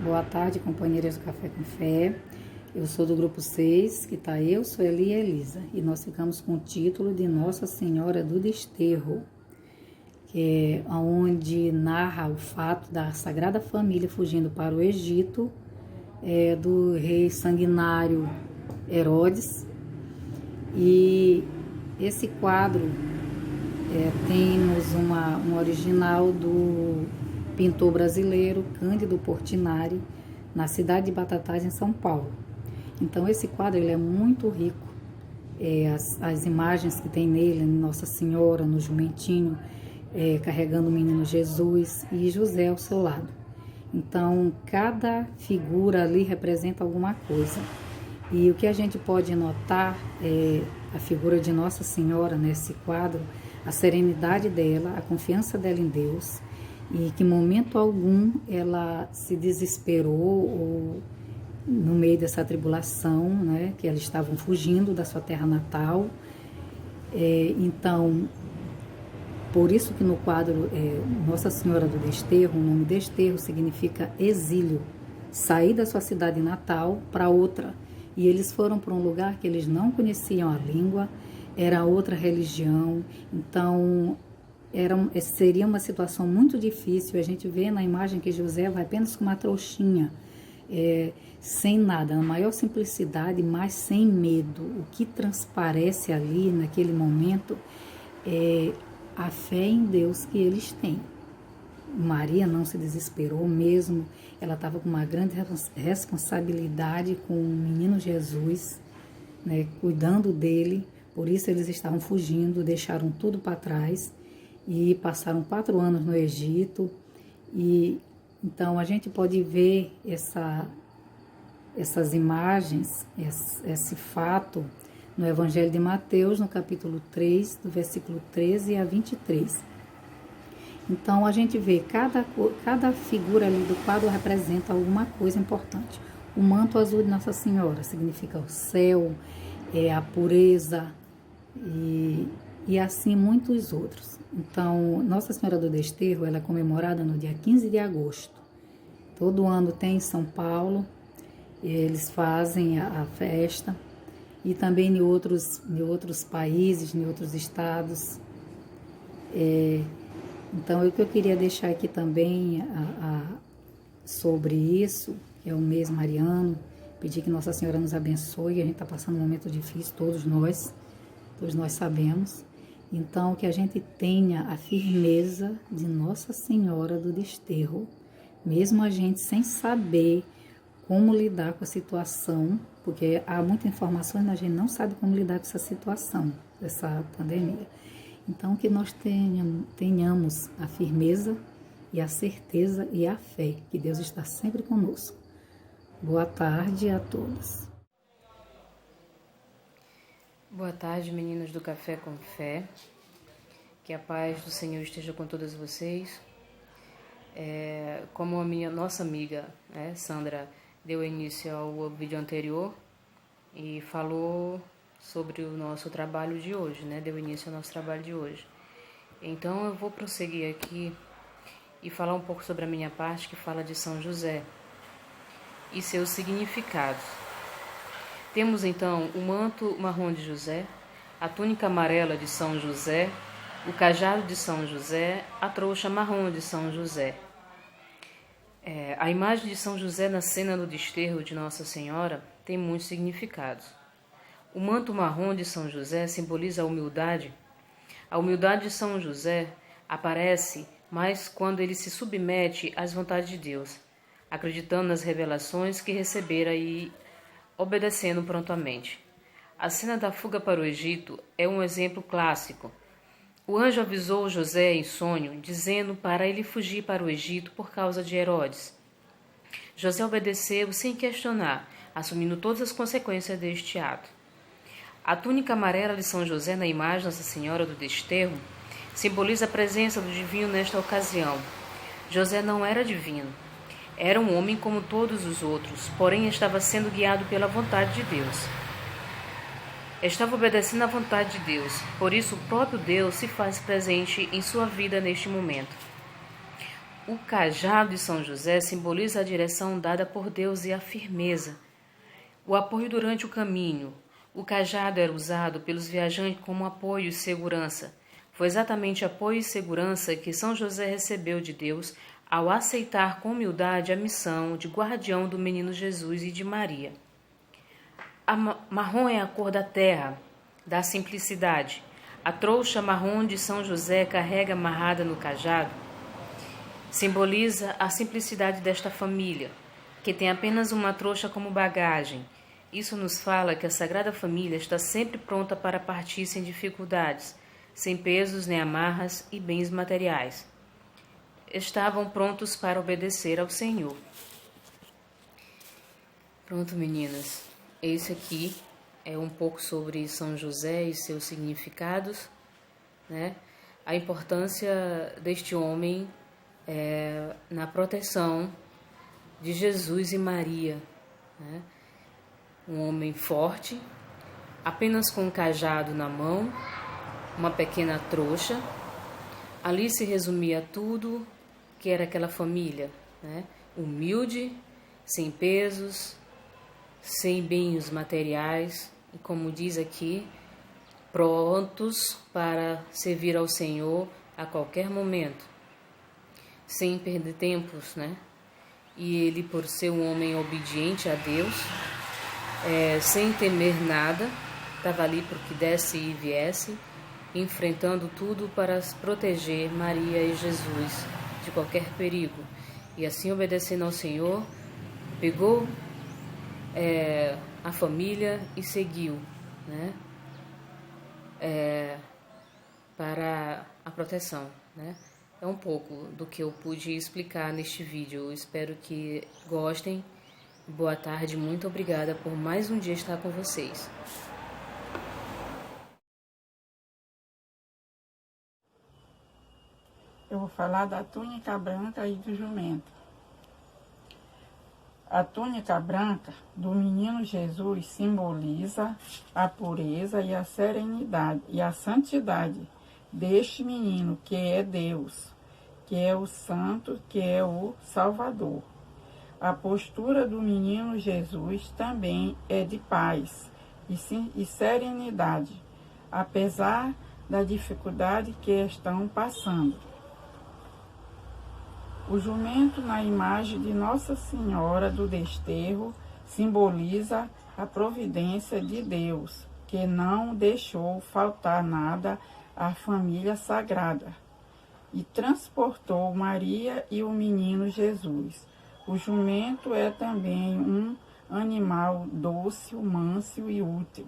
Boa tarde, companheiras do Café com Fé. Eu sou do grupo 6, que está eu, Sueli e Elisa. E nós ficamos com o título de Nossa Senhora do Desterro, que é onde narra o fato da Sagrada Família fugindo para o Egito, do rei sanguinário Herodes. E esse quadro temos um original do pintor brasileiro Cândido Portinari, na cidade de Batatais, em São Paulo. Então esse quadro ele é muito rico, as imagens que tem nele, Nossa Senhora no jumentinho, carregando o menino Jesus e José ao seu lado. Então cada figura ali representa alguma coisa. E o que a gente pode notar é a figura de Nossa Senhora nesse quadro, a serenidade dela, a confiança dela em Deus, e que em momento algum ela se desesperou ou no meio dessa tribulação, né, que eles estavam fugindo da sua terra natal. Então, por isso que no quadro Nossa Senhora do Desterro, o nome Desterro significa exílio, sair da sua cidade natal para outra. E eles foram para um lugar que eles não conheciam a língua, era outra religião, então seria uma situação muito difícil. A gente vê na imagem que José vai apenas com uma trouxinha, sem nada, na maior simplicidade, mas sem medo. O que transparece ali naquele momento é a fé em Deus que eles têm. Maria não se desesperou mesmo, ela estava com uma grande responsabilidade com o menino Jesus, né, cuidando dele. Por isso eles estavam fugindo, deixaram tudo para trás e passaram 4 anos no Egito. E então a gente pode ver essas imagens, esse fato no Evangelho de Mateus, no capítulo 3, do versículo 13 a 23. Então a gente vê cada figura ali do quadro representa alguma coisa importante. O manto azul de Nossa Senhora significa o céu, a pureza e assim muitos outros. Então, Nossa Senhora do Desterro ela é comemorada no dia 15 de agosto. Todo ano tem em São Paulo, eles fazem a festa, e também em outros países, em outros estados. Então, o que eu queria deixar aqui também sobre isso, que é o mês mariano, pedir que Nossa Senhora nos abençoe. A gente está passando um momento difícil, todos nós sabemos. Então, que a gente tenha a firmeza de Nossa Senhora do Desterro, mesmo a gente sem saber como lidar com a situação, porque há muitas informações, mas a gente não sabe como lidar com essa situação, dessa pandemia. Então, que nós tenhamos a firmeza e a certeza e a fé que Deus está sempre conosco. Boa tarde a todos. Boa tarde, meninas do Café com Fé. Que a paz do Senhor esteja com todas vocês. Como nossa amiga, Sandra, deu início ao vídeo anterior e falou sobre o nosso trabalho de hoje, deu início ao nosso trabalho de hoje. Então eu vou prosseguir aqui e falar um pouco sobre a minha parte, que fala de São José e seus significados. Temos então o manto marrom de José, a túnica amarela de São José, o cajado de São José, a trouxa marrom de São José. A imagem de São José na cena do desterro de Nossa Senhora tem muitos significados. O manto marrom de São José simboliza a humildade. A humildade de São José aparece mais quando ele se submete às vontades de Deus, acreditando nas revelações que recebera e obedecendo prontamente. A cena da fuga para o Egito é um exemplo clássico. O anjo avisou José em sonho, dizendo para ele fugir para o Egito por causa de Herodes. José obedeceu sem questionar, assumindo todas as consequências deste ato. A túnica amarela de São José na imagem Nossa Senhora do Desterro simboliza a presença do divino nesta ocasião. José não era divino. Era um homem como todos os outros, porém estava sendo guiado pela vontade de Deus. Estava obedecendo à vontade de Deus, por isso o próprio Deus se faz presente em sua vida neste momento. O cajado de São José simboliza a direção dada por Deus e a firmeza, o apoio durante o caminho. O cajado era usado pelos viajantes como apoio e segurança. Foi exatamente apoio e segurança que São José recebeu de Deus ao aceitar com humildade a missão de guardião do menino Jesus e de Maria. A marrom é a cor da terra, da simplicidade. A trouxa marrom de São José carrega amarrada no cajado simboliza a simplicidade desta família, que tem apenas uma trouxa como bagagem. Isso nos fala que a Sagrada Família está sempre pronta para partir sem dificuldades, sem pesos nem amarras e bens materiais. Estavam prontos para obedecer ao Senhor. Pronto, meninas. Esse aqui é um pouco sobre São José e seus significados, né? A importância deste homem na proteção de Jesus e Maria, né? Um homem forte, apenas com um cajado na mão, uma pequena trouxa. Ali se resumia tudo que era aquela família, né? Humilde, sem pesos, sem bens materiais, e como diz aqui, prontos para servir ao Senhor a qualquer momento, sem perder tempos, né? E ele, por ser um homem obediente a Deus, sem temer nada, estava ali por que desse e viesse, enfrentando tudo para proteger Maria e Jesus de qualquer perigo. E assim, obedecendo ao Senhor, pegou a família e seguiu, né? Para a proteção, né? É um pouco do que eu pude explicar neste vídeo. Eu espero que gostem. Boa tarde, muito obrigada por mais um dia estar com vocês. Eu vou falar da túnica branca e do jumento. A túnica branca do menino Jesus simboliza a pureza e a serenidade e a santidade deste menino, que é Deus, que é o Santo, que é o Salvador. A postura do menino Jesus também é de paz e serenidade, apesar da dificuldade que estão passando. O jumento, na imagem de Nossa Senhora do Desterro, simboliza a providência de Deus, que não deixou faltar nada à família sagrada e transportou Maria e o menino Jesus. O jumento é também um animal dócil, manso e útil.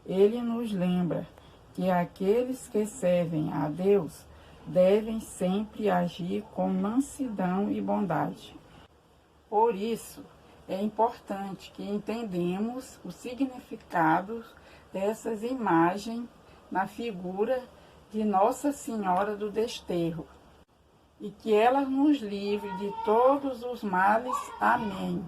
Ele nos lembra que aqueles que servem a Deus devem sempre agir com mansidão e bondade. Por isso, é importante que entendamos o significado dessas imagens na figura de Nossa Senhora do Desterro, e que ela nos livre de todos os males. Amém.